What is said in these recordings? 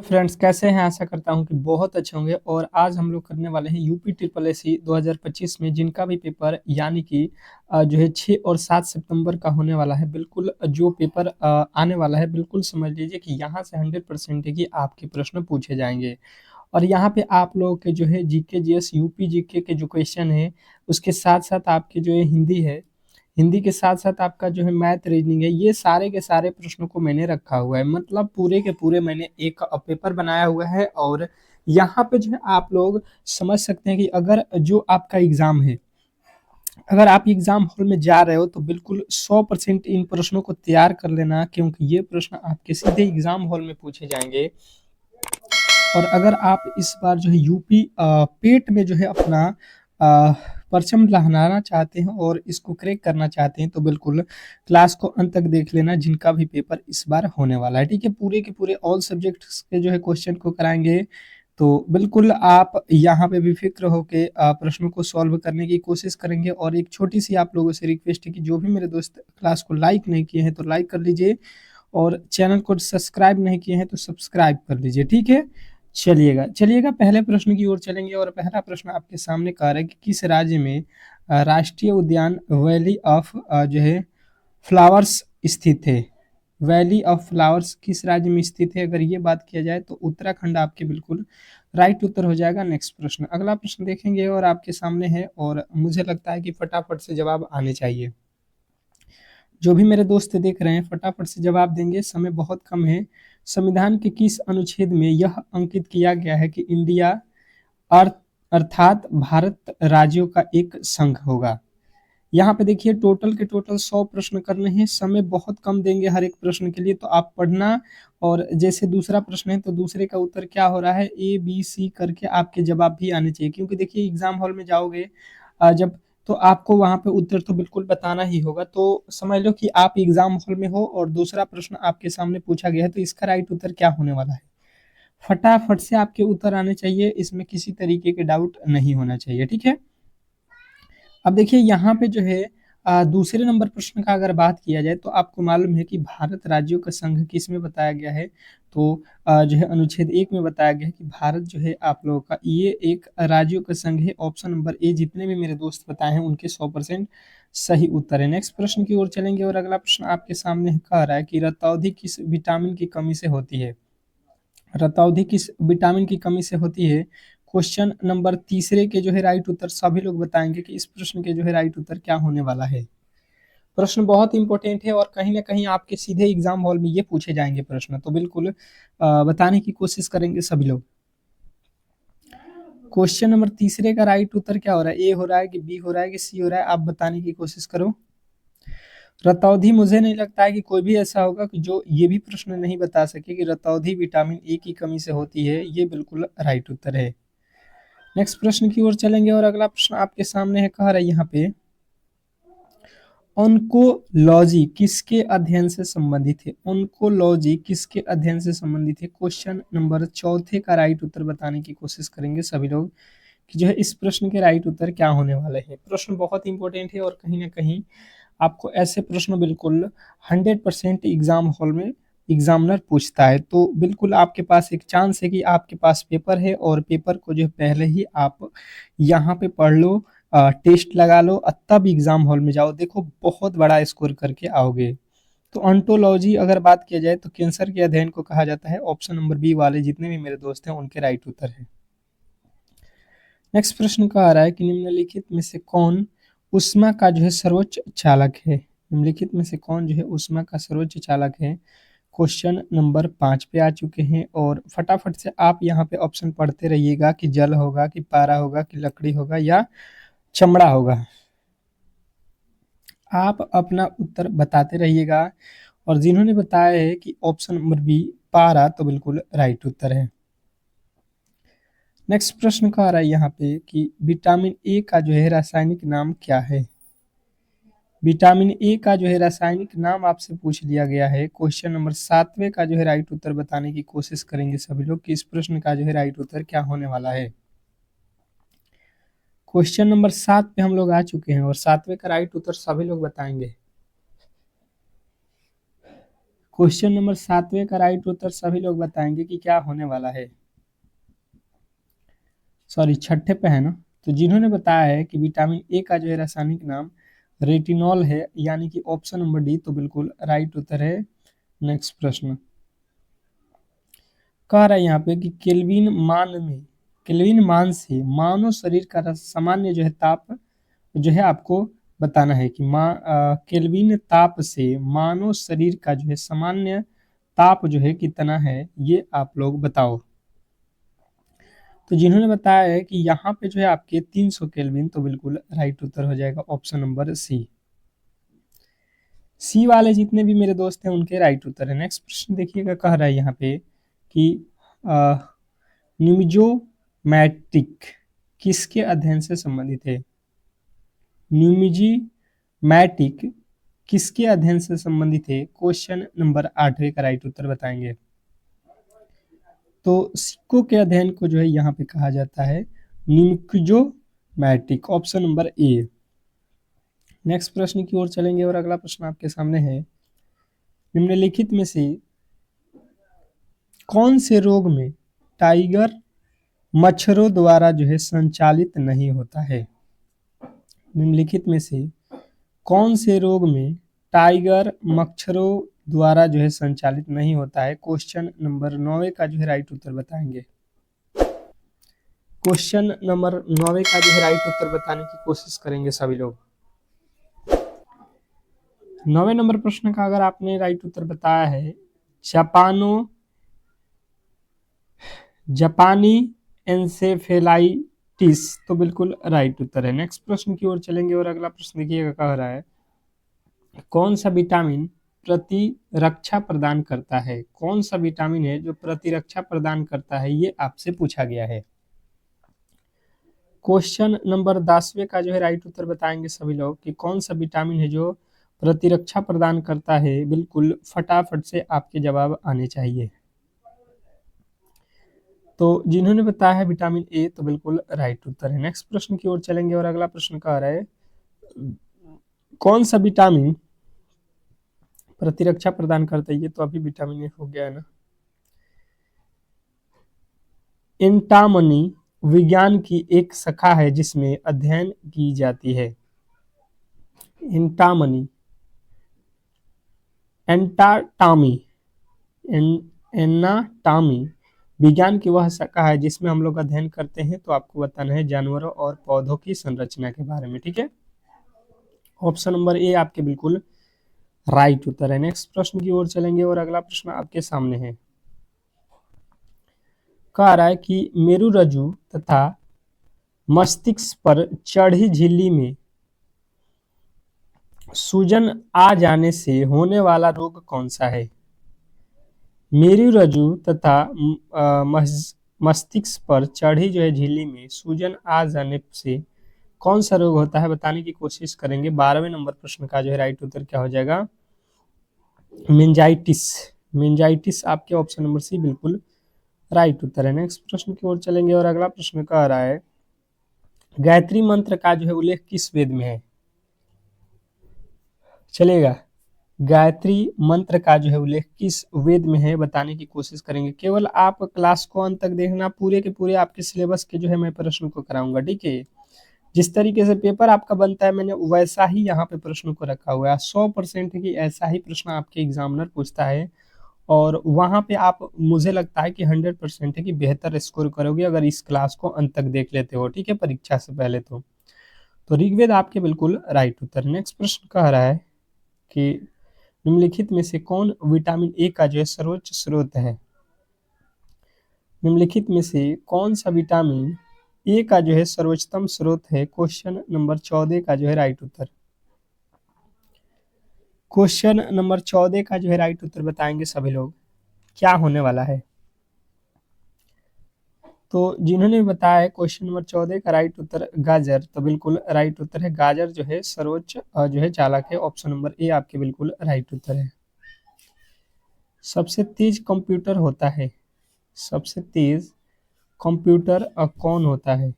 Friends कैसे हैं? आशा करता हूं कि बहुत अच्छे होंगे। और आज हम लोग करने वाले हैं यूपी ट्रिपल एससी 2025 में जिनका भी पेपर यानी कि जो है 6 और 7 सितंबर का होने वाला है। बिल्कुल जो पेपर आने वाला है, बिल्कुल समझ लीजिए कि यहाँ से 100% है कि आपके प्रश्न पूछे जाएंगे। और यहाँ पे आप लोगों के जो है जीके जीएस यूपी जीके के जो क्वेश्चन है, उसके साथ साथ आपके जो है हिंदी है, हिंदी के साथ साथ आपका जो है मैथ रीजनिंग है, ये सारे के सारे प्रश्नों को मैंने रखा हुआ है। मतलब पूरे के पूरे मैंने एक पेपर बनाया हुआ है। और यहाँ पे जो है आप लोग समझ सकते हैं कि अगर जो आपका एग्जाम है, अगर आप एग्जाम हॉल में जा रहे हो तो बिल्कुल 100% इन प्रश्नों को तैयार कर लेना, क्योंकि ये प्रश्न आपके सीधे एग्जाम हॉल में पूछे जाएंगे। और अगर आप इस बार जो है यूपी पेट में जो है अपना अ, परचम लहराना चाहते हैं और इसको क्रैक करना चाहते हैं, तो बिल्कुल क्लास को अंत तक देख लेना, जिनका भी पेपर इस बार होने वाला है। ठीक है, पूरे के पूरे ऑल सब्जेक्ट्स के जो है क्वेश्चन को कराएंगे। तो बिल्कुल आप यहाँ पे बेफिक्र होके प्रश्नों को सॉल्व करने की कोशिश करेंगे। और एक छोटी सी आप लोगों से रिक्वेस्ट है कि जो भी मेरे दोस्त क्लास को लाइक नहीं किए हैं तो लाइक कर लीजिए, और चैनल को सब्सक्राइब नहीं किए हैं तो सब्सक्राइब कर लीजिए। ठीक है, चलिएगा चलिएगा पहले प्रश्न की ओर चलेंगे। और पहला प्रश्न आपके सामने कह रहा है कि किस राज्य में राष्ट्रीय उद्यान वैली ऑफ जो है फ्लावर्स स्थित है। वैली ऑफ फ्लावर्स किस राज्य में स्थित है? अगर ये बात किया जाए तो उत्तराखंड आपके बिल्कुल राइट उत्तर हो जाएगा। नेक्स्ट प्रश्न, अगला प्रश्न देखेंगे और आपके सामने है, और मुझे लगता है कि फटाफट से जवाब आने चाहिए। जो भी मेरे दोस्त देख रहे हैं फटाफट से जवाब देंगे, समय बहुत कम है। संविधान के किस अनुच्छेद में यह अंकित किया गया है कि इंडिया अर्थ अर्थात भारत राज्यों का एक संघ होगा? यहाँ पे देखिए टोटल के टोटल 100 प्रश्न करने हैं, समय बहुत कम देंगे हर एक प्रश्न के लिए, तो आप पढ़ना। और जैसे दूसरा प्रश्न है तो दूसरे का उत्तर क्या हो रहा है, ए बी सी करके आपके जवाब भी आने चाहिए। क्योंकि देखिए एग्जाम हॉल में जाओगे जब, तो आपको वहां पे उत्तर तो बिल्कुल बताना ही होगा। तो समझ लो कि आप एग्जाम हॉल में हो और दूसरा प्रश्न आपके सामने पूछा गया है, तो इसका राइट उत्तर क्या होने वाला है? फटाफट से आपके उत्तर आने चाहिए, इसमें किसी तरीके के डाउट नहीं होना चाहिए। ठीक है, अब देखिए यहाँ पे जो है दूसरे नंबर प्रश्न का अगर बात किया जाए तो आपको मालूम है कि भारत राज्यों का संघ किस में बताया गया है? तो जो है अनुच्छेद 1 में बताया गया है कि भारत जो है आप लोगों का ये एक राज्यों का संघ है। ऑप्शन नंबर ए जितने भी मेरे दोस्त बताए हैं उनके 100% सही उत्तर है। नेक्स्ट प्रश्न की ओर चलेंगे और अगला प्रश्न आपके सामने कह रहा है कि रतौंधी किस विटामिन की कमी से होती है? रतौंधी किस विटामिन की कमी से होती है? क्वेश्चन नंबर तीसरे के जो है राइट उत्तर सभी लोग बताएंगे कि इस प्रश्न के जो है राइट उत्तर क्या होने वाला है। प्रश्न बहुत इंपॉर्टेंट है और कहीं ना कहीं आपके सीधे एग्जाम हॉल में ये पूछे जाएंगे प्रश्न, तो बिल्कुल बताने की कोशिश करेंगे सभी लोग। क्वेश्चन नंबर तीसरे का राइट उत्तर क्या हो रहा है? ए हो रहा है कि बी हो रहा है कि सी हो रहा है? आप बताने की कोशिश करो। रतौंधी, मुझे नहीं लगता है कि कोई भी ऐसा होगा कि जो ये भी प्रश्न नहीं बता सके कि रतौंधी विटामिन ए की कमी से होती है। ये बिल्कुल राइट उत्तर है। नेक्स्ट प्रश्न की ओर चलेंगे और अगला प्रश्न आपके सामने है, कह रहा है यहाँ पे ऑन्कोलॉजी किसके अध्ययन से संबंधित है? ऑन्कोलॉजी किसके अध्ययन से संबंधित है? क्वेश्चन नंबर चौथे का राइट उत्तर बताने की कोशिश करेंगे सभी लोग कि जो है इस प्रश्न के राइट उत्तर क्या होने वाले हैं। प्रश्न बहुत इंपॉर्टेंट है और कहीं ना कहीं आपको ऐसे प्रश्न बिल्कुल 100% एग्जाम हॉल में एग्जामिनर पूछता है। तो बिल्कुल आपके पास एक चांस है कि आपके पास पेपर है, और पेपर को जो है पहले ही आप यहाँ पे पढ़ लो, टेस्ट लगा लो और तब एग्जाम हॉल में जाओ। देखो बहुत बड़ा स्कोर करके आओगे। तो ऑन्टोलॉजी अगर बात किया जाए तो कैंसर के अध्ययन को कहा जाता है। ऑप्शन नंबर बी वाले जितने भी मेरे दोस्त हैं उनके राइट उत्तर है। नेक्स्ट प्रश्न का आ रहा है कि निम्नलिखित में से कौन ऊष्मा का जो है सर्वोच्च चालक है? निम्नलिखित में से कौन जो है ऊष्मा का सर्वोच्च चालक है? क्वेश्चन नंबर 5 पे आ चुके हैं और फटाफट से आप यहाँ पे ऑप्शन पढ़ते रहिएगा कि जल होगा कि पारा होगा कि लकड़ी होगा या चमड़ा होगा। आप अपना उत्तर बताते रहिएगा, और जिन्होंने बताया है कि ऑप्शन नंबर बी पारा, तो बिल्कुल राइट उत्तर है। नेक्स्ट प्रश्न का आ रहा है यहाँ पे कि विटामिन ए का जो है रासायनिक नाम क्या है? विटामिन ए का जो है रासायनिक नाम आपसे पूछ लिया गया है। क्वेश्चन नंबर 7वें का जो है राइट उत्तर बताने की कोशिश करेंगे सभी लोग कि इस प्रश्न का जो है राइट उत्तर क्या होने वाला है। क्वेश्चन नंबर 7 पे हम लोग आ चुके हैं और 7वें का राइट उत्तर सभी लोग बताएंगे। क्वेश्चन नंबर 7वें का राइट उत्तर सभी लोग बताएंगे कि क्या होने वाला है। सॉरी, 6ठे पे है ना। तो जिन्होंने बताया है कि विटामिन ए का जो है रासायनिक नाम रेटिनॉल है, यानी कि ऑप्शन नंबर डी तो बिल्कुल राइट उत्तर है। नेक्स्ट प्रश्न कह रहा है यहाँ पे कि केल्विन मान से मानव शरीर का सामान्य जो है ताप जो है आपको बताना है कि केल्विन ताप से मानव शरीर का जो है सामान्य ताप जो है कितना है, ये आप लोग बताओ। तो जिन्होंने बताया है कि यहाँ पे जो है आपके 300 केल्विन, तो बिल्कुल राइट उत्तर हो जाएगा ऑप्शन नंबर सी। सी वाले जितने भी मेरे दोस्त हैं उनके राइट उत्तर है। नेक्स्ट प्रश्न देखिएगा, कह रहा है यहाँ पे कि न्यूमिजोमैटिक किसके अध्ययन से संबंधित है। न्यूमिजीमैटिक किसके अध्ययन से संबंधित है, क्वेश्चन नंबर 8वें का राइट उत्तर बताएंगे। तो सिक्कों के अध्ययन को जो है यहाँ पे कहा जाता है न्यूमिजोमैटिक, ऑप्शन नंबर ए। नेक्स्ट प्रश्न की ओर चलेंगे और अगला प्रश्न आपके सामने है, निम्नलिखित में से कौन से रोग में टाइगर मच्छरों द्वारा जो है संचालित नहीं होता है। निम्नलिखित में से कौन से रोग में टाइगर मच्छरों द्वारा जो है संचालित नहीं होता है, क्वेश्चन नंबर 9 का जो है राइट उत्तर बताएंगे। क्वेश्चन नंबर 9 का जो है राइट उत्तर बताने की कोशिश करेंगे सभी लोग। 9वें नंबर प्रश्न का अगर आपने राइट उत्तर बताया है जापानी एन्सेफेलाइटिस, तो बिल्कुल राइट उत्तर है। नेक्स्ट प्रश्न की ओर चलेंगे और अगला प्रश्न देखिएगा, कह रहा है कौन सा विटामिन प्रतिरक्षा प्रदान करता है। कौन सा विटामिन है जो प्रतिरक्षा प्रदान करता है, ये आपसे पूछा गया है। क्वेश्चन नंबर 10वें का जो है राइट उत्तर बताएंगे सभी लोग कि कौन सा विटामिन है जो प्रतिरक्षा प्रदान करता है। बिल्कुल फटाफट से आपके जवाब आने चाहिए। तो जिन्होंने बताया है विटामिन ए, तो बिल्कुल राइट उत्तर है। नेक्स्ट प्रश्न की ओर चलेंगे और अगला प्रश्न कह रहा है कौन सा विटामिन प्रतिरक्षा प्रदान करता है। ये तो अभी विटामिन ए हो गया है ना। एंटामनी विज्ञान की एक शाखा है जिसमें अध्ययन की जाती है। एंटामनी, एंटाटामी, एनाटामी विज्ञान की वह शाखा है जिसमें हम लोग अध्ययन करते हैं। तो आपको बताना है जानवरों और पौधों की संरचना के बारे में, ठीक है। ऑप्शन नंबर ए आपके बिल्कुल राइट उत्तर है। नेक्स्ट प्रश्न की ओर चलेंगे और अगला प्रश्न आपके सामने है, कह रहा है कि मेरुरज्जु तथा मस्तिष्क पर चढ़ी झिल्ली में सूजन आ जाने से होने वाला रोग कौन सा है। मेरुरज्जु तथा मस्तिष्क पर चढ़ी जो है झिल्ली में सूजन आ जाने से कौन सा रोग होता है, बताने की कोशिश करेंगे। 12वें नंबर प्रश्न का जो है राइट उत्तर क्या हो जाएगा, मेनिंजाइटिस। मेनिंजाइटिस आपके ऑप्शन नंबर सी बिल्कुल राइट उत्तर है। नेक्स्ट प्रश्न की ओर चलेंगे और अगला प्रश्न कह रहा है गायत्री मंत्र का जो है उल्लेख किस वेद में है। चलेगा, गायत्री मंत्र का जो है उल्लेख किस वेद में है, बताने की कोशिश करेंगे। केवल आप क्लास को अंत तक देखना, पूरे के पूरे आपके सिलेबस के जो है मैं प्रश्न को कराऊंगा, ठीक है। जिस तरीके से पेपर आपका बनता है मैंने वैसा ही यहाँ पे प्रश्न को रखा हुआ है। 100% की ऐसा ही प्रश्न आपके एग्जामिनर पूछता है और वहां पे आप, मुझे लगता है कि 100% है कि बेहतर स्कोर करोगे अगर इस क्लास को अंत तक देख लेते हो, ठीक है, परीक्षा से पहले। तो ऋग्वेद आपके बिल्कुल राइट उत्तर। नेक्स्ट प्रश्न कह रहा है कि निम्नलिखित में से कौन विटामिन ए का जो है सर्वोच्च स्रोत है। निम्नलिखित में से कौन सा विटामिन ए का जो है सर्वोच्चतम स्रोत है, क्वेश्चन नंबर 14 का जो है राइट उत्तर। क्वेश्चन नंबर 14 का जो है राइट उत्तर बताएंगे सभी लोग, क्या होने वाला है। तो जिन्होंने बताया है क्वेश्चन नंबर 14 का राइट उत्तर गाजर, तो बिल्कुल राइट उत्तर है। गाजर जो है सर्वोच्च जो है चालक है, ऑप्शन नंबर ए आपके बिल्कुल राइट उत्तर है। सबसे तेज कंप्यूटर होता है, सबसे तेज कंप्यूटर कौन होता है।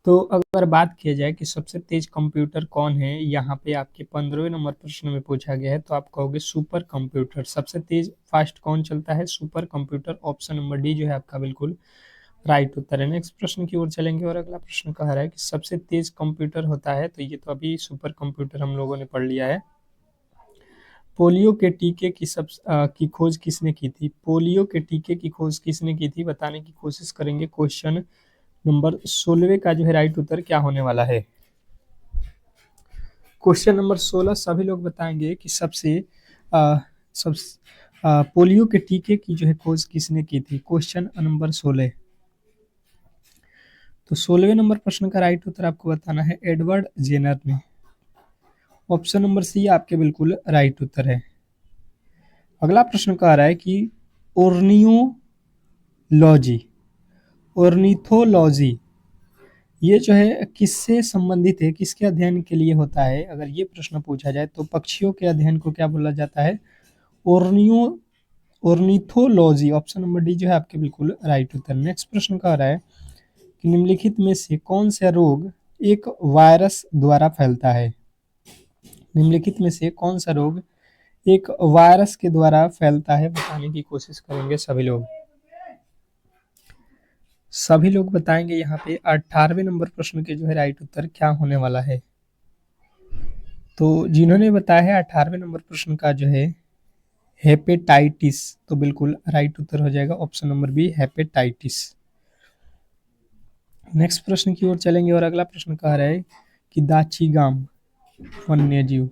तो अगर बात किया जाए कि सबसे तेज कंप्यूटर कौन है, यहाँ पे आपके 15वें नंबर प्रश्न में पूछा गया है, तो आप कहोगे सुपर कंप्यूटर। सबसे तेज फास्ट कौन चलता है? Super computer. Option number D जो है आपका बिल्कुल राइट उत्तर है। नेक्स्ट प्रश्न की ओर चलेंगे और अगला प्रश्न कह रहा है कि सबसे तेज कंप्यूटर होता है, तो ये तो अभी सुपर कंप्यूटर हम लोगों ने पढ़ लिया है। पोलियो के टीके की खोज किसने की थी? पोलियो के टीके की खोज किसने की थी, बताने की कोशिश करेंगे। क्वेश्चन नंबर 16 का जो है राइट उत्तर क्या होने वाला है? क्वेश्चन नंबर 16 सभी लोग बताएंगे कि सबसे आ, सब पोलियो के टीके की जो है खोज किसने की थी। Question number 16। तो 16वें नंबर प्रश्न का राइट उत्तर आपको बताना है एडवर्ड जेनर ने। ऑप्शन नंबर सी आपके बिल्कुल राइट उत्तर है। अगला प्रश्न कह रहा है कि ओर्नियोलॉजी ऑर्निथोलॉजी ये जो है किससे संबंधित है, किसके अध्ययन के लिए होता है? अगर ये प्रश्न पूछा जाए तो पक्षियों के अध्ययन को क्या बोला जाता है? ओर्नियो ऑर्निथोलॉजी। ऑप्शन नंबर डी जो है आपके बिल्कुल राइट उत्तर। नेक्स्ट प्रश्न कह रहा है कि निम्नलिखित में से कौन सा रोग एक वायरस द्वारा फैलता है? निम्नलिखित में से कौन सा रोग एक वायरस के द्वारा फैलता है, बताने की कोशिश करेंगे सभी लोग। सभी लोग बताएंगे यहाँ पे 18वें नंबर प्रश्न के जो है राइट उत्तर क्या होने वाला है। तो जिन्होंने बताया है 18वें नंबर प्रश्न का जो है हेपेटाइटिस, तो बिल्कुल राइट उत्तर हो जाएगा option number B hepatitis. Next प्रश्न की ओर चलेंगे और अगला प्रश्न कह रहा है कि दाचीगाम वन्यजीव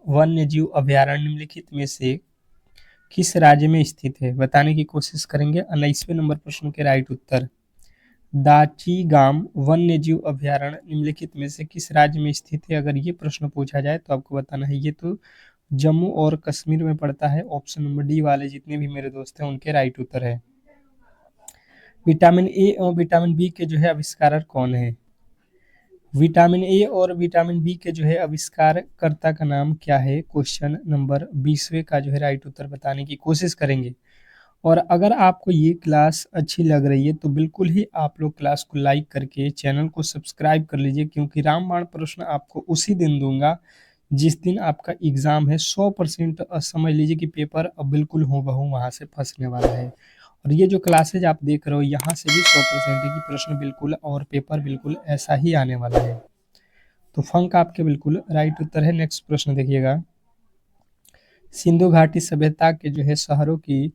वन्यजीव अभयारण्य निम्नलिखित में से किस राज्य में स्थित है, बताने की कोशिश करेंगे। 19वें नंबर प्रश्न के राइट उत्तर। दाचीगाम वन्यजीव अभयारण्य निम्नलिखित में से किस राज्य में स्थित है? अगर ये प्रश्न पूछा जाए तो आपको बताना है ये तो जम्मू और कश्मीर में पड़ता है। ऑप्शन नंबर डी वाले जितने भी मेरे दोस्त हैं उनके राइट उत्तर है। विटामिन ए और विटामिन बी के जो है आविष्कारक कौन है? विटामिन ए और विटामिन बी के जो है आविष्कारकर्ता का नाम क्या है? क्वेश्चन नंबर 20वें का जो है राइट उत्तर बताने की कोशिश करेंगे। और अगर आपको ये क्लास अच्छी लग रही है तो बिल्कुल ही आप लोग क्लास को लाइक करके चैनल को सब्सक्राइब कर लीजिए, क्योंकि रामबाण प्रश्न आपको उसी दिन दूंगा जिस दिन आपका एग्जाम है। 100% समझ लीजिए कि पेपर अब बिल्कुल हूबहू वहाँ से फंसने वाला है। और ये जो क्लासेज आप देख रहे हो यहाँ से भी 100% है कि प्रश्न बिल्कुल और पेपर बिल्कुल ऐसा ही आने वाला है। तो फंक आपके बिल्कुल राइट उत्तर है। नेक्स्ट प्रश्न देखिएगा। सिंधु घाटी सभ्यता के जो है शहरों की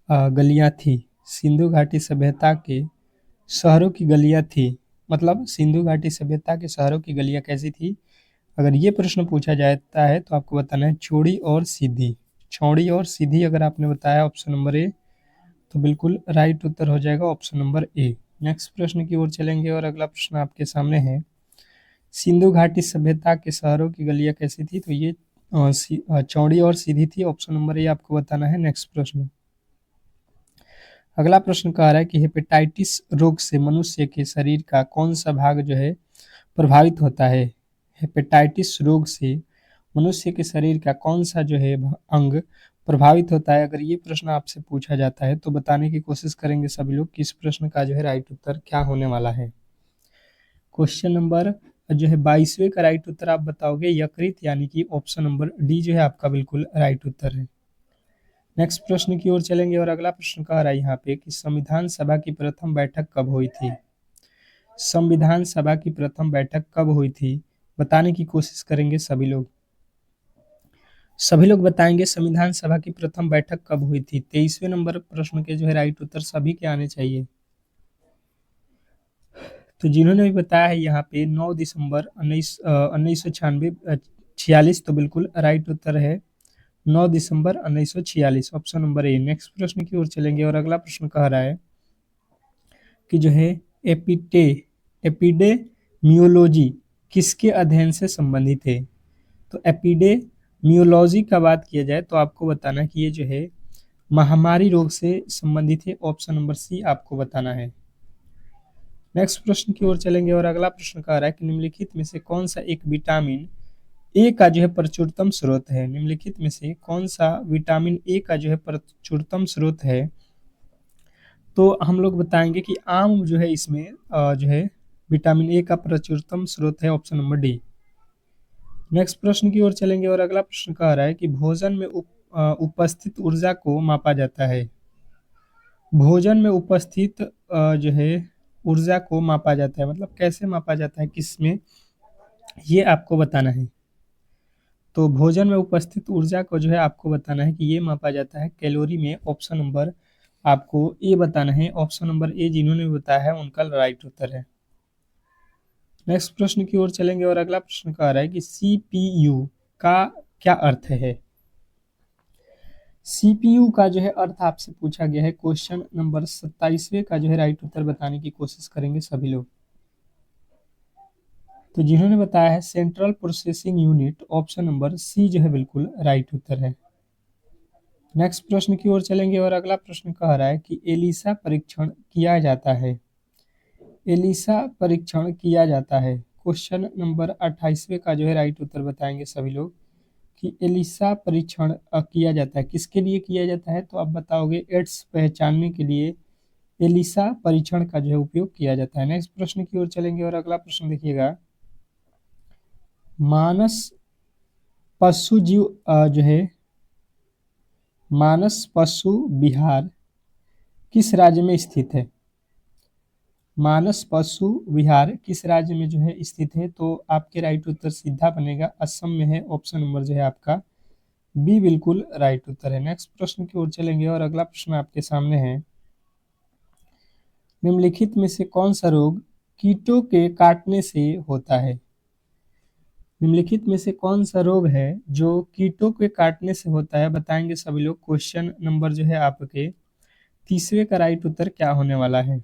गलियां थी। सिंधु घाटी सभ्यता के शहरों की गलियां थी, मतलब सिंधु घाटी सभ्यता के शहरों की गलियां कैसी थी? अगर ये प्रश्न पूछा जाता है तो आपको बताना है चौड़ी और सीधी। चौड़ी और सीधी अगर आपने बताया ऑप्शन नंबर ए, तो बिल्कुल राइट उत्तर हो जाएगा ऑप्शन नंबर ए। नेक्स्ट प्रश्न की ओर चलेंगे और अगला प्रश्न आपके सामने है सिंधु घाटी सभ्यता के शहरों की गलियां कैसी थी? तो ये चौड़ी और सीधी थी। ऑप्शन नंबर ए आपको बताना है। नेक्स्ट प्रश्न। अगला प्रश्न कह रहा है कि हेपेटाइटिस रोग से मनुष्य के शरीर का कौन सा भाग जो है प्रभावित होता है? हेपेटाइटिस रोग से मनुष्य के शरीर का कौन सा जो है अंग प्रभावित होता है? अगर ये प्रश्न आपसे पूछा जाता है तो बताने की कोशिश करेंगे सभी लोग कि इस प्रश्न का जो है राइट उत्तर क्या होने वाला है। क्वेश्चन नंबर जो है 22वें का राइट उत्तर आप बताओगे यकृत, यानी कि ऑप्शन नंबर डी जो है आपका बिल्कुल राइट उत्तर है। नेक्स्ट प्रश्न की ओर चलेंगे और अगला प्रश्न कह रहा है यहाँ पे कि संविधान सभा की प्रथम बैठक कब हुई थी? संविधान सभा की प्रथम बैठक कब हुई थी, बताने की कोशिश करेंगे सभी लोग। सभी लोग बताएंगे संविधान सभा की प्रथम बैठक कब हुई थी। 23वें नंबर प्रश्न के जो है राइट उत्तर सभी के आने चाहिए। तो जिन्होंने भी बताया है यहाँ पे 9 दिसंबर 1946, तो बिल्कुल राइट उत्तर है 9 दिसंबर 1946, ऑप्शन नंबर ए। नेक्स्ट प्रश्न की ओर चलेंगे और अगला प्रश्न कह रहा है कि जो है एपिडेमियोलॉजी किसके अध्ययन से संबंधित है? तो एपिडेमियोलॉजी का बात किया जाए तो आपको बताना कि ये जो है महामारी रोग से संबंधित है। ऑप्शन नंबर सी आपको बताना है। नेक्स्ट प्रश्न की ओर चलेंगे और अगला प्रश्न कह रहा है कि निम्नलिखित में से कौन सा एक विटामिन ए का जो है प्रचुरतम स्रोत है? निम्नलिखित में से कौन सा विटामिन ए का जो है प्रचुरतम स्रोत है? तो हम लोग बताएंगे कि आम जो है इसमें जो है विटामिन ए का प्रचुरतम स्रोत है, ऑप्शन नंबर डी। नेक्स्ट प्रश्न की ओर चलेंगे और अगला प्रश्न कह रहा है कि भोजन में उपस्थित ऊर्जा को मापा जाता है। भोजन में उपस्थित जो है ऊर्जा को मापा जाता है, मतलब कैसे मापा जाता है, किसमें, ये आपको बताना है। तो भोजन में उपस्थित ऊर्जा को जो है आपको बताना है कि ये मापा जाता है कैलोरी में। ऑप्शन नंबर आपको ए बताना है। ऑप्शन नंबर ए जिन्होंने बताया है उनका राइट उत्तर है। नेक्स्ट प्रश्न की ओर चलेंगे और अगला प्रश्न कह रहा है कि सीपीयू का क्या अर्थ है। सीपीयू का जो है अर्थ आपसे पूछा गया है। क्वेश्चन नंबर 27वें का जो है राइट उत्तर बताने की कोशिश करेंगे सभी लोग। तो जिन्होंने बताया है central processing unit, option number C जो है बिल्कुल राइट उत्तर है। नेक्स्ट प्रश्न की ओर चलेंगे और अगला प्रश्न कह रहा है कि एलिसा परीक्षण किया जाता है। एलिसा परीक्षण किया जाता है। क्वेश्चन नंबर 28वें का जो है राइट उत्तर बताएंगे सभी लोग कि एलिसा परीक्षण किया जाता है। किसके लिए किया जाता है, तो आप बताओगे एड्स पहचानने के लिए एलिसा परीक्षण का जो है उपयोग किया जाता है। नेक्स्ट प्रश्न की ओर चलेंगे और अगला प्रश्न देखिएगा, मानस पशु जीव जो है मानस पशु विहार किस राज्य में स्थित है। मानस पशु विहार किस राज्य में जो है स्थित है, तो आपके राइट उत्तर सीधा बनेगा असम में है। ऑप्शन नंबर जो है आपका बी बिल्कुल राइट उत्तर है। नेक्स्ट प्रश्न की ओर चलेंगे और अगला प्रश्न आपके सामने है, निम्नलिखित में से कौन सा रोग कीटों के काटने से होता है। निम्नलिखित में से कौन सा रोग है जो कीटों के काटने से होता है, बताएंगे सभी लोग। क्वेश्चन नंबर जो है आपके 30वें का राइट उत्तर क्या होने वाला है।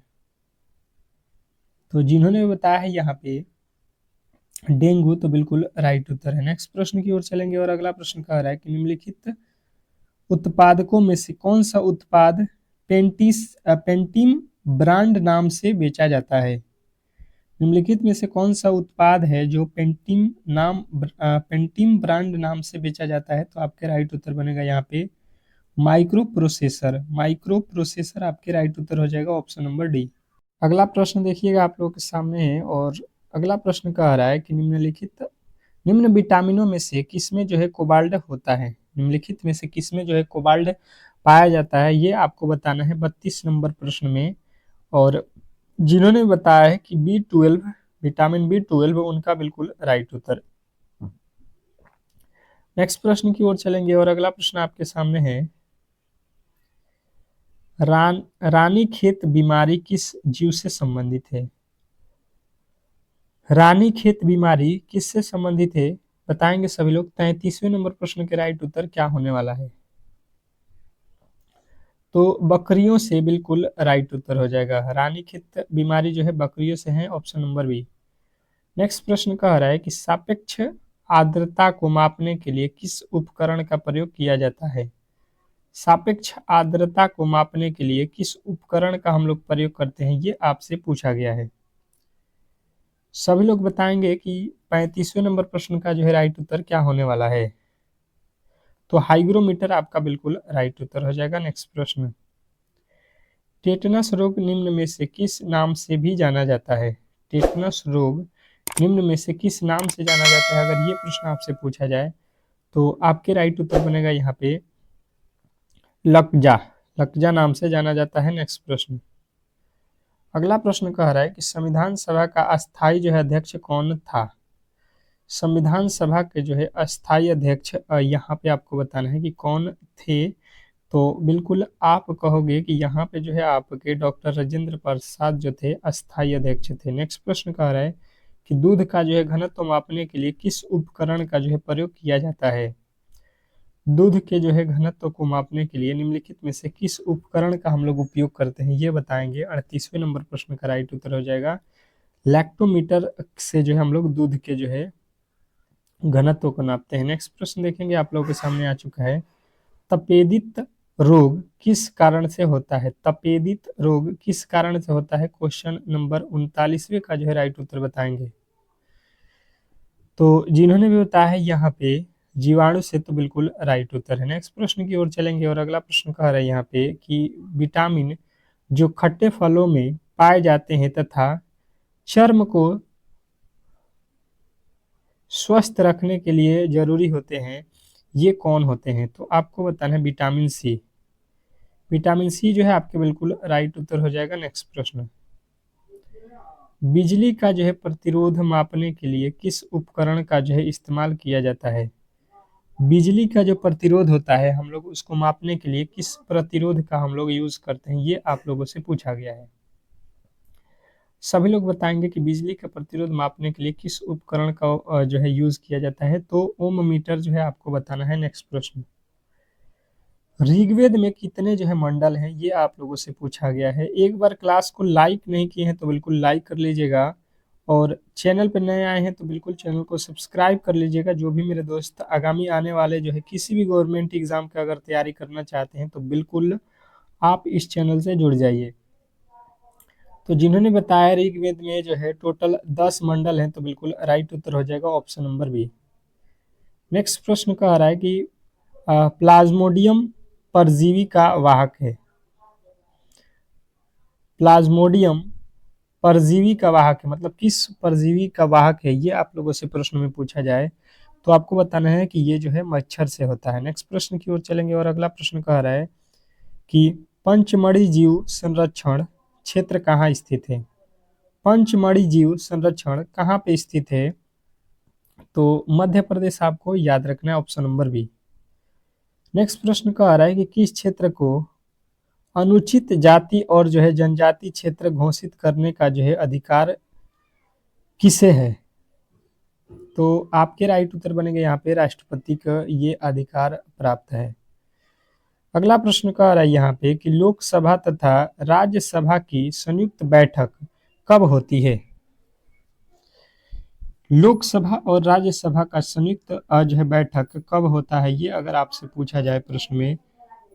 तो जिन्होंने बताया है यहाँ पे डेंगू, तो बिल्कुल राइट उत्तर है। नेक्स्ट प्रश्न की ओर चलेंगे और अगला प्रश्न कह रहा है कि निम्नलिखित उत्पादकों में से कौन सा उत्पाद पेंटिम ब्रांड नाम से बेचा जाता है। निम्नलिखित में से कौन सा उत्पाद है जो पेंटिम ब्रांड नाम से बेचा जाता है, तो आपके राइट उत्तर बनेगा यहाँ पे माइक्रो प्रोसेसर। माइक्रो प्रोसेसर आपके राइट उत्तर हो जाएगा, ऑप्शन नंबर डी। अगला प्रश्न देखिएगा आप लोगों के सामने है और अगला प्रश्न कह रहा है कि निम्न विटामिनों में से किसमें जो है कोबाल्ट होता है। निम्नलिखित में से किसमें जो है कोबाल्ट पाया जाता है, ये आपको बताना है 32 नंबर प्रश्न में। और जिन्होंने बताया है कि B12, विटामिन B12, उनका बिल्कुल राइट उत्तर। नेक्स्ट प्रश्न की ओर चलेंगे और अगला प्रश्न आपके सामने है, रानीखेत बीमारी किस जीव से संबंधित है। रानीखेत बीमारी किससे संबंधित है, बताएंगे सभी लोग। 33वें नंबर प्रश्न के राइट उत्तर क्या होने वाला है, तो बकरियों से बिल्कुल राइट उत्तर हो जाएगा। रानीखेत बीमारी जो है बकरियों से है, ऑप्शन नंबर बी। नेक्स्ट प्रश्न कह रहा है कि सापेक्ष आर्द्रता को मापने के लिए किस उपकरण का प्रयोग किया जाता है। सापेक्ष आर्द्रता को मापने के लिए किस उपकरण का हम लोग प्रयोग करते हैं, ये आपसे पूछा गया है। सभी लोग बताएंगे कि 35वें नंबर प्रश्न का जो है राइट उत्तर क्या होने वाला है, तो हाइग्रोमीटर आपका बिल्कुल राइट उत्तर हो जाएगा। नेक्स्ट प्रश्न, टेटनस रोग निम्न में से किस नाम से भी जाना जाता है। टेटनस रोग निम्न में से किस नाम से जाना जाता है, अगर ये प्रश्न आपसे पूछा जाए तो आपके राइट उत्तर बनेगा यहाँ पे लकजा। लकजा नाम से जाना जाता है। नेक्स्ट प्रश्न, अगला प्रश्न कह रहा है कि संविधान सभा का अस्थायी जो है अध्यक्ष कौन था। संविधान सभा के जो है अस्थायी अध्यक्ष यहाँ पे आपको बताना है कि कौन थे, तो बिल्कुल आप कहोगे कि यहाँ पे जो है आपके डॉक्टर राजेंद्र प्रसाद जो थे अस्थायी अध्यक्ष थे। नेक्स्ट प्रश्न कह रहा है कि दूध का जो है घनत्व मापने के लिए किस उपकरण का जो है प्रयोग किया जाता है। दूध के जो है घनत्व को मापने के लिए निम्नलिखित में से किस उपकरण का हम लोग उपयोग करते हैं, ये बताएंगे। 38वें नंबर प्रश्न का राइट उत्तर हो जाएगा लैक्टोमीटर से जो है हम लोग दूध के जो है घनत्व को नापते हैं। नेक्स्ट प्रश्न देखेंगे आप लोगों के सामने आ चुका है, तपेदित रोग किस कारण से होता है। तपेदित रोग किस कारण से होता है, क्वेश्चन नंबर 39वें का जो है राइट उत्तर बताएंगे। तो जिन्होंने भी बताया है यहाँ पे जीवाणु से, तो बिल्कुल राइट उत्तर है। नेक्स्ट प्रश्न की ओर चलेंगे और अगला प्रश्न कह रहा है यहाँ पे कि विटामिन जो खट्टे फलों में पाए जाते हैं तथा चर्म को स्वस्थ रखने के लिए जरूरी होते हैं, ये कौन होते हैं? तो आपको बताना है विटामिन सी। विटामिन सी जो है आपके बिल्कुल राइट उत्तर हो जाएगा। नेक्स्ट प्रश्न, बिजली का जो है प्रतिरोध मापने के लिए किस उपकरण का जो है इस्तेमाल किया जाता है? बिजली का जो प्रतिरोध होता है हम लोग उसको मापने के लिए किस प्रतिरोध का हम लोग यूज करते हैं, ये आप लोगों से पूछा गया है। सभी लोग बताएंगे कि बिजली का प्रतिरोध मापने के लिए किस उपकरण का जो है यूज किया जाता है, तो ओम मीटर जो है आपको बताना है। नेक्स्ट प्रश्न, ऋग्वेद में कितने जो है मंडल हैं, ये आप लोगों से पूछा गया है। एक बार क्लास को लाइक नहीं किए हैं तो बिल्कुल लाइक कर लीजिएगा, और चैनल पर नए आए हैं तो बिल्कुल चैनल को सब्सक्राइब कर लीजिएगा। जो भी मेरे दोस्त आगामी आने वाले जो है किसी भी गवर्नमेंट एग्जाम का अगर तैयारी करना चाहते हैं तो बिल्कुल आप इस चैनल से जुड़ जाइए। तो जिन्होंने बताया ऋग्वेद में जो है टोटल 10 मंडल हैं, तो बिल्कुल राइट उत्तर हो जाएगा ऑप्शन नंबर बी। नेक्स्ट प्रश्न कह रहा है कि प्लाज्मोडियम परजीवी का वाहक है। प्लाज्मोडियम परजीवी का वाहक है, मतलब किस परजीवी का वाहक है, ये आप लोगों से प्रश्न में पूछा जाए तो आपको बताना है कि ये जो है मच्छर से होता है। नेक्स्ट प्रश्न की ओर चलेंगे और अगला प्रश्न कह रहा है कि पंचमढ़ी जीव संरक्षण क्षेत्र कहाँ स्थित है? पंचमढ़ी जीव संरक्षण कहाँ पे स्थित है? तो मध्य प्रदेश आपको याद रखना है, ऑप्शन नंबर बी। नेक्स्ट प्रश्न कह रहा है कि किस क्षेत्र को अनुचित जाति और जो है जनजाति क्षेत्र घोषित करने का जो है अधिकार किसे है? तो आपके राइट उत्तर बनेंगे यहाँ पे राष्ट्रपति का ये अधिकार प्राप्त है। अगला प्रश्न कह रहा है यहाँ पे कि लोकसभा तथा राज्यसभा की संयुक्त बैठक कब होती है? लोकसभा और राज्यसभा का संयुक्त जो है बैठक कब होता है, ये अगर आपसे पूछा जाए प्रश्न में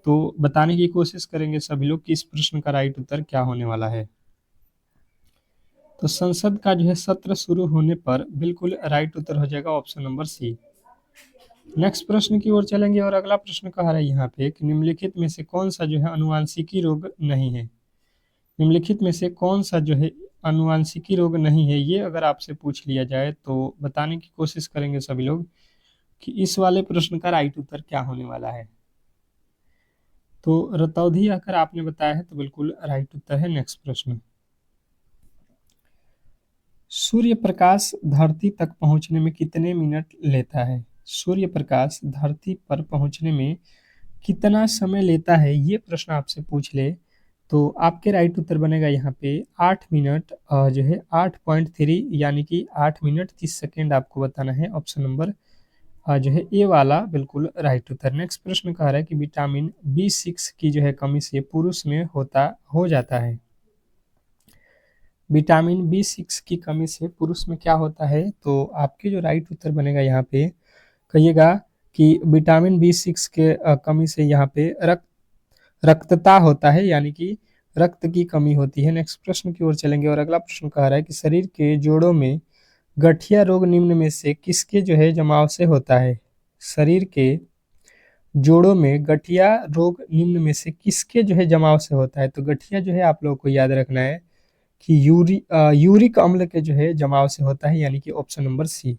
तो बताने की कोशिश करेंगे सभी लोग कि इस प्रश्न का राइट उत्तर क्या होने वाला है। तो संसद का जो है सत्र शुरू होने पर बिल्कुल राइट उत्तर हो जाएगा ऑप्शन नंबर सी। नेक्स्ट प्रश्न की ओर चलेंगे और अगला प्रश्न कह रहा है यहाँ पे कि निम्नलिखित में से कौन सा जो है अनुवांशिकी रोग नहीं है? निम्नलिखित में से कौन सा जो है अनुवांशिकी रोग नहीं है, ये अगर आपसे पूछ लिया जाए तो बताने की कोशिश करेंगे सभी लोग कि इस वाले प्रश्न का राइट उत्तर क्या होने वाला है। तो रतौंधी अगर आपने बताया है तो बिल्कुल राइट उत्तर है। नेक्स्ट प्रश्न, सूर्य प्रकाश धरती तक पहुंचने में कितने मिनट लेता है? सूर्य प्रकाश धरती पर पहुंचने में कितना समय लेता है, ये प्रश्न आपसे पूछ ले तो आपके राइट उत्तर बनेगा यहाँ पे 8 मिनट जो है 8.3 यानी कि 8 मिनट 30 सेकेंड आपको बताना है। ऑप्शन नंबर जो है ए वाला बिल्कुल राइट उत्तर। नेक्स्ट प्रश्न कह रहा है कि विटामिन B6 की जो है कमी से पुरुष में हो जाता है। विटामिन B6 की कमी से पुरुष में क्या होता है, तो आपके जो राइट उत्तर बनेगा यहाँ पे कहिएगा कि विटामिन B6 के कमी से यहाँ पे रक्तता होता है, यानी कि रक्त की कमी होती है। नेक्स्ट प्रश्न की ओर चलेंगे और अगला प्रश्न कह रहा है कि शरीर के जोड़ों में गठिया रोग निम्न में से किसके जो है जमाव से होता है? शरीर के जोड़ों में गठिया रोग निम्न में से किसके जो है जमाव से होता है? तो गठिया जो है आप लोगों को याद रखना है कि यूरिक अम्ल के जो है जमाव से होता है, यानी कि ऑप्शन नंबर सी।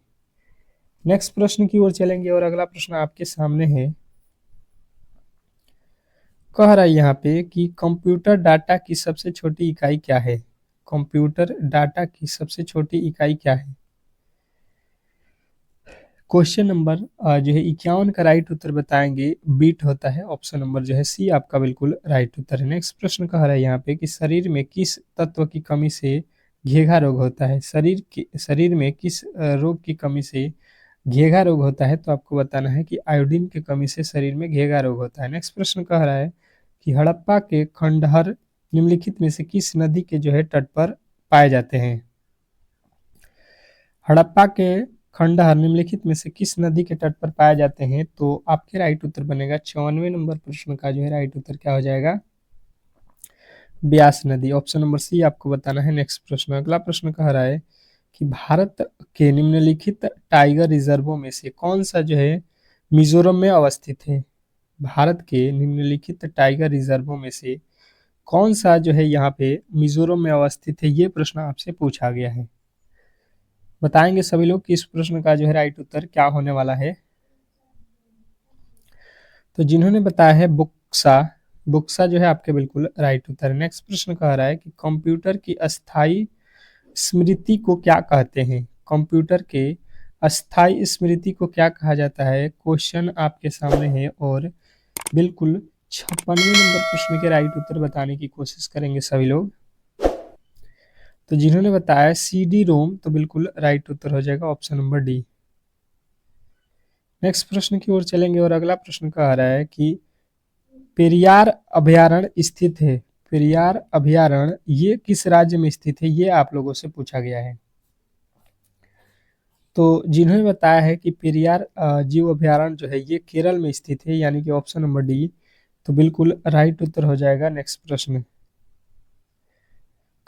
नेक्स्ट प्रश्न की ओर चलेंगे और अगला प्रश्न आपके सामने है, कह रहा है यहाँ पे कि कंप्यूटर डाटा की सबसे छोटी इकाई क्या है? कंप्यूटर डाटा की सबसे छोटी इकाई क्या है? क्वेश्चन नंबर जो है 51 का राइट उत्तर बताएंगे बीट होता है। ऑप्शन नंबर जो है सी आपका बिल्कुल राइट उत्तर है। नेक्स्ट प्रश्न कह रहा है यहाँ पे कि शरीर में किस तत्व की कमी से घेघा रोग होता है? शरीर में किस रोग की कमी से घेघा रोग होता है? तो आपको बताना है कि आयोडीन की कमी से शरीर में घेघा रोग होता है। नेक्स्ट प्रश्न कह रहा है कि हड़प्पा के खंडहर निम्नलिखित में से किस नदी के जो है तट पर पाए जाते हैं? हड़प्पा के खंडहर निम्नलिखित में से किस नदी के तट पर पाए जाते हैं? तो आपके राइट उत्तर बनेगा 94 नंबर प्रश्न का जो है राइट उत्तर क्या हो जाएगा? ब्यास नदी। ऑप्शन नंबर सी आपको बताना है। नेक्स्ट प्रश्न, अगला प्रश्न कह रहा है कि भारत के निम्नलिखित टाइगर रिजर्वों में से कौन सा जो है मिजोरम में अवस्थित है? भारत के निम्नलिखित टाइगर रिजर्वों में से कौन सा जो है यहाँ पे मिजोरम में अवस्थित है, ये प्रश्न आपसे पूछा गया है। बताएंगे सभी लोग कि इस प्रश्न का जो है राइट उत्तर क्या होने वाला है। तो जिन्होंने बताया है बुक्सा, बुक्सा जो है आपके बिल्कुल राइट उत्तर है। नेक्स्ट प्रश्न कह रहा है कि कंप्यूटर की अस्थाई स्मृति को क्या कहते हैं। कंप्यूटर के अस्थाई स्मृति को क्या कहा जाता है, क्वेश्चन आपके सामने है और बिल्कुल 56वें नंबर प्रश्न के राइट उत्तर बताने की कोशिश करेंगे सभी लोग। तो जिन्होंने बताया CD रोम, तो बिल्कुल राइट उत्तर हो जाएगा ऑप्शन नंबर डी। नेक्स्ट प्रश्न की ओर चलेंगे और अगला प्रश्न कह रहा है कि पेरियार अभयारण्य स्थित है। पेरियार अभयारण्य ये किस राज्य में स्थित है, ये आप लोगों से पूछा गया है। तो जिन्होंने बताया है कि पेरियार जीव अभयारण्य जो है ये केरल में स्थित है, यानी कि ऑप्शन नंबर डी, तो बिल्कुल राइट उत्तर हो जाएगा। नेक्स्ट प्रश्न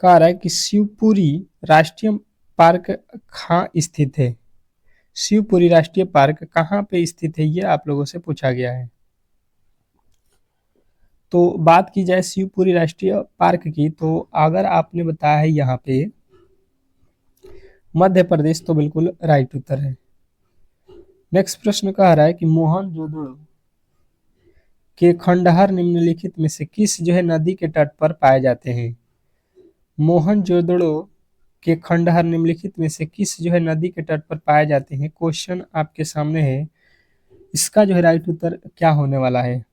कह रहा है कि शिवपुरी राष्ट्रीय पार्क कहाँ स्थित है। शिवपुरी राष्ट्रीय पार्क कहाँ पे स्थित है, ये आप लोगों से पूछा गया है। तो बात की जाए शिवपुरी राष्ट्रीय पार्क की, तो अगर आपने बताया है यहाँ पे मध्य प्रदेश, तो बिल्कुल राइट उत्तर है। नेक्स्ट प्रश्न कह रहा है कि मोहनजोदड़ो के खंडहर निम्नलिखित में से किस जो है नदी के तट पर पाए जाते हैं। मोहनजोदड़ो के खंडहर निम्नलिखित में से किस जो है नदी के तट पर पाए जाते हैं, क्वेश्चन आपके सामने है। इसका जो है राइट उत्तर क्या होने वाला है।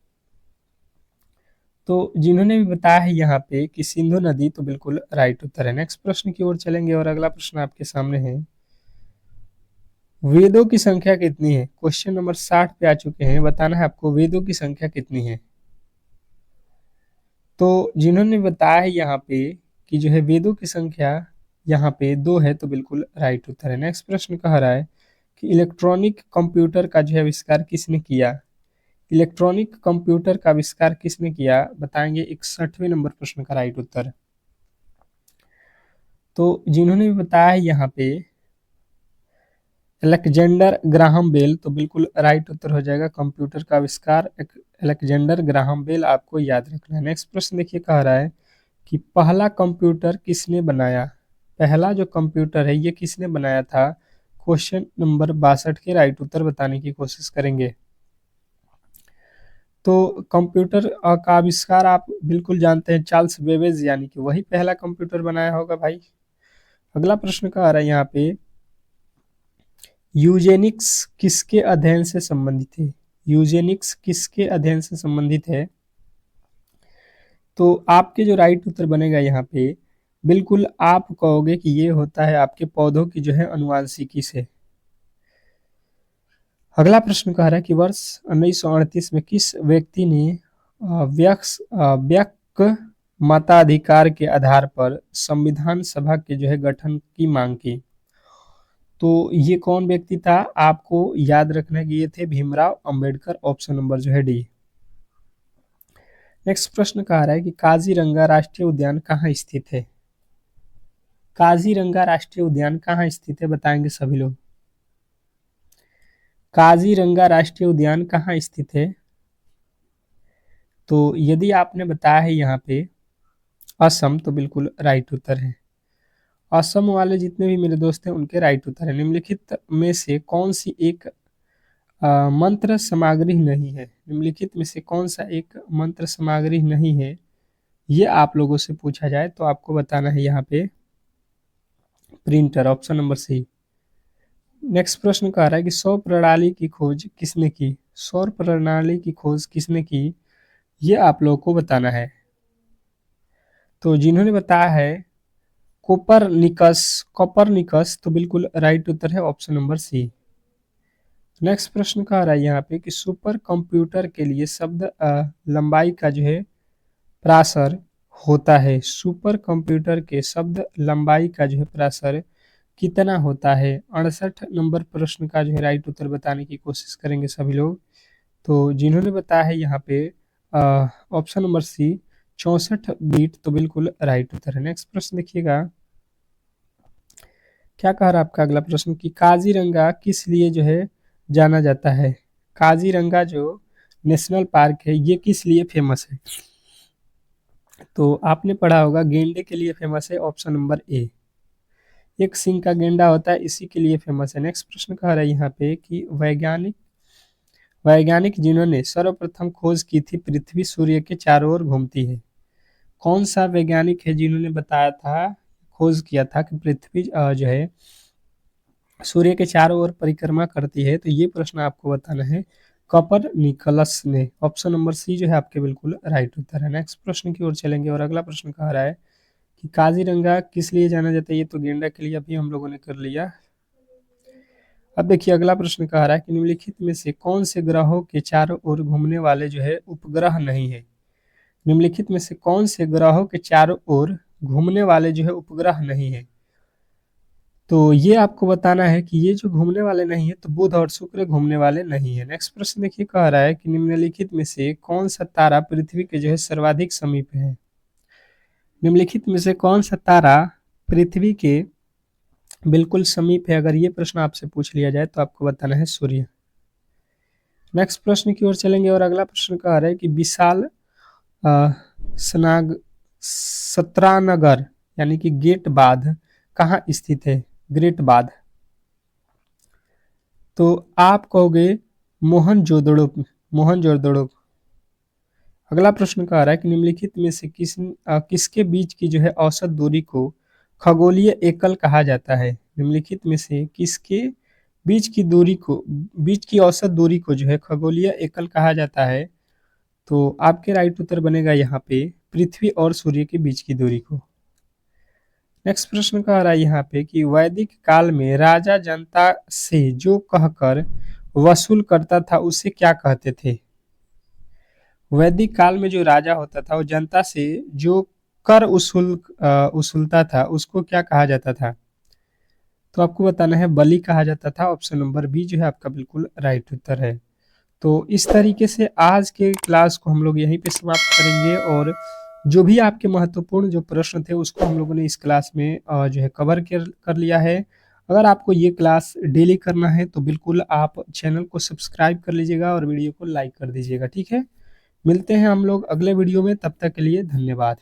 तो जिन्होंने भी बताया है यहाँ पे कि सिंधु नदी, तो बिल्कुल राइट उत्तर है। नेक्स्ट प्रश्न की ओर चलेंगे और अगला प्रश्न आपके सामने है, वेदों की संख्या कितनी है। क्वेश्चन नंबर 60 पे आ चुके हैं, बताना है आपको वेदों की संख्या कितनी है। तो जिन्होंने बताया है यहाँ पे कि जो है वेदों की संख्या यहाँ पे 2 है, तो बिल्कुल राइट उत्तर है। नेक्स्ट प्रश्न कह रहा है कि इलेक्ट्रॉनिक कंप्यूटर का जो है आविष्कार किसने किया। इलेक्ट्रॉनिक कंप्यूटर का आविष्कार किसने किया, बताएंगे 61वें नंबर प्रश्न का राइट उत्तर। तो जिन्होंने भी बताया है यहाँ पे अलेक्जेंडर ग्राहम बेल, तो बिल्कुल राइट उत्तर हो जाएगा। कंप्यूटर का आविष्कार अलेक्जेंडर ग्राहम बेल, आपको याद रखना है। नेक्स्ट प्रश्न देखिए कह रहा है कि पहला कंप्यूटर किसने बनाया। पहला जो कंप्यूटर है ये किसने बनाया था, क्वेश्चन नंबर 62 के राइट उत्तर बताने की कोशिश करेंगे। तो कंप्यूटर का आविष्कार आप बिल्कुल जानते हैं, चार्ल्स बेबेज, यानी कि वही पहला कंप्यूटर बनाया होगा भाई। अगला प्रश्न का आ रहा है यहाँ पे, यूजेनिक्स किसके अध्ययन से संबंधित है। यूजेनिक्स किसके अध्ययन से संबंधित है, तो आपके जो राइट उत्तर बनेगा यहाँ पे, बिल्कुल आप कहोगे कि ये होता है आपके पौधों की जो है अनुवांशिकी से। अगला प्रश्न कह रहा है कि वर्ष 1938 में किस व्यक्ति ने व्यक्ति मताधिकार के आधार पर संविधान सभा के जो है गठन की मांग की। तो ये कौन व्यक्ति था, आपको याद रखना है कि ये थे भीमराव अंबेडकर, ऑप्शन नंबर जो है डी। नेक्स्ट प्रश्न कह रहा है कि काजीरंगा राष्ट्रीय उद्यान कहाँ स्थित है। काजीरंगा राष्ट्रीय उद्यान कहाँ स्थित है, बताएंगे सभी लोग। काजीरंगा राष्ट्रीय उद्यान कहाँ स्थित है, तो यदि आपने बताया है यहाँ पे असम, तो बिल्कुल राइट उत्तर है। असम वाले जितने भी मेरे दोस्त हैं उनके राइट उत्तर है। निम्नलिखित में से कौन सी एक मंत्र सामग्री नहीं है। निम्नलिखित में से कौन सा एक मंत्र सामग्री नहीं है, ये आप लोगों से पूछा जाए तो आपको बताना है यहाँ पे printer, option number C. Next प्रश्न कह रहा है कि सौर प्रणाली की खोज किसने की। सौर प्रणाली की खोज किसने की, ये आप लोगों को बताना है। तो जिन्होंने बताया है कोपरनिकस, कोपरनिकस, तो बिल्कुल राइट उत्तर है ऑप्शन नंबर सी। नेक्स्ट प्रश्न कह रहा है यहाँ पे कि सुपर कंप्यूटर के लिए शब्द लंबाई का जो है प्रासर होता है। सुपर कंप्यूटर के शब्द लंबाई का जो है प्रासर कितना होता है। 68 नंबर प्रश्न का जो है राइट उत्तर बताने की कोशिश करेंगे सभी लोग। तो जिन्होंने बताया है यहाँ पे ऑप्शन नंबर सी 64 बीट, तो बिल्कुल राइट उत्तर है। नेक्स्ट प्रश्न देखिएगा क्या कह रहा है आपका अगला प्रश्न कि काजीरंगा किस लिए जो है जाना जाता है। काजीरंगा जो नेशनल पार्क है ये किस लिए फेमस है। तो आपने पढ़ा होगा गेंडे के लिए फेमस है ऑप्शन नंबर ए। एक सिंह का गेंडा होता है, इसी के लिए फेमस है। नेक्स्ट प्रश्न कह रहा है यहाँ पे कि वैज्ञानिक वैज्ञानिक जिन्होंने सर्वप्रथम खोज की थी पृथ्वी सूर्य के चारों ओर घूमती है। कौन सा वैज्ञानिक है जिन्होंने बताया था, खोज किया था कि पृथ्वी जो है सूर्य के चारों ओर परिक्रमा करती है? तो ये प्रश्न आपको बताना है। कोपरनिकस ने। ऑप्शन नंबर सी जो है आपके बिल्कुल राइट उत्तर है। नेक्स्ट प्रश्न की ओर चलेंगे और अगला प्रश्न कह रहा है कि काजीरंगा किस लिए जाना जाता है? ये तो गेंडा के लिए अभी हम लोगों ने कर लिया। अब देखिए अगला प्रश्न कह रहा है कि निम्नलिखित में से कौन से ग्रहों के चारों ओर घूमने वाले जो है उपग्रह नहीं है? निम्नलिखित में से कौन से ग्रहों के चारों ओर घूमने वाले जो है उपग्रह नहीं है? तो ये आपको बताना है कि ये जो घूमने वाले नहीं है, तो बुध और शुक्र घूमने वाले नहीं है। नेक्स्ट प्रश्न देखिए कह रहा है कि निम्नलिखित में से कौन सा तारा पृथ्वी के जो है सर्वाधिक समीप है? निम्नलिखित में से कौन सा तारा पृथ्वी के बिल्कुल समीप है? अगर ये प्रश्न आपसे पूछ लिया जाए तो आपको बताना है सूर्य। नेक्स्ट प्रश्न की ओर चलेंगे और अगला प्रश्न कह रहा है कि विशाल स्नाग सत्रानगर यानी कि गेट बांध कहाँ स्थित है? ग्रेट बांध। तो आप कहोगे मोहनजोदड़ो। मोहनजोदड़ो। अगला प्रश्न कह रहा है कि निम्नलिखित में से किसके बीच की जो है औसत दूरी को खगोलीय एकल कहा जाता है? निम्नलिखित में से किसके बीच की औसत दूरी को जो है खगोलीय एकल कहा जाता है? तो आपके राइट उत्तर बनेगा यहाँ पे पृथ्वी और सूर्य के बीच की दूरी को। नेक्स्ट प्रश्न कह रहा है यहाँ पे कि वैदिक काल में राजा जनता से जो कहकर वसूल करता था उसे क्या कहते थे? वैदिक काल में जो राजा होता था वो जनता से जो कर उसूलता था उसको क्या कहा जाता था? तो आपको बताना है बलि कहा जाता था। ऑप्शन नंबर बी जो है आपका बिल्कुल राइट उत्तर है। तो इस तरीके से आज के क्लास को हम लोग यहीं पे समाप्त करेंगे और जो भी आपके महत्वपूर्ण जो प्रश्न थे उसको हम लोगों ने इस क्लास में जो है कवर कर लिया है। अगर आपको ये क्लास डेली करना है तो बिल्कुल आप चैनल को सब्सक्राइब कर लीजिएगा और वीडियो को लाइक कर दीजिएगा। ठीक है, मिलते हैं हम लोग अगले वीडियो में, तब तक के लिए धन्यवाद।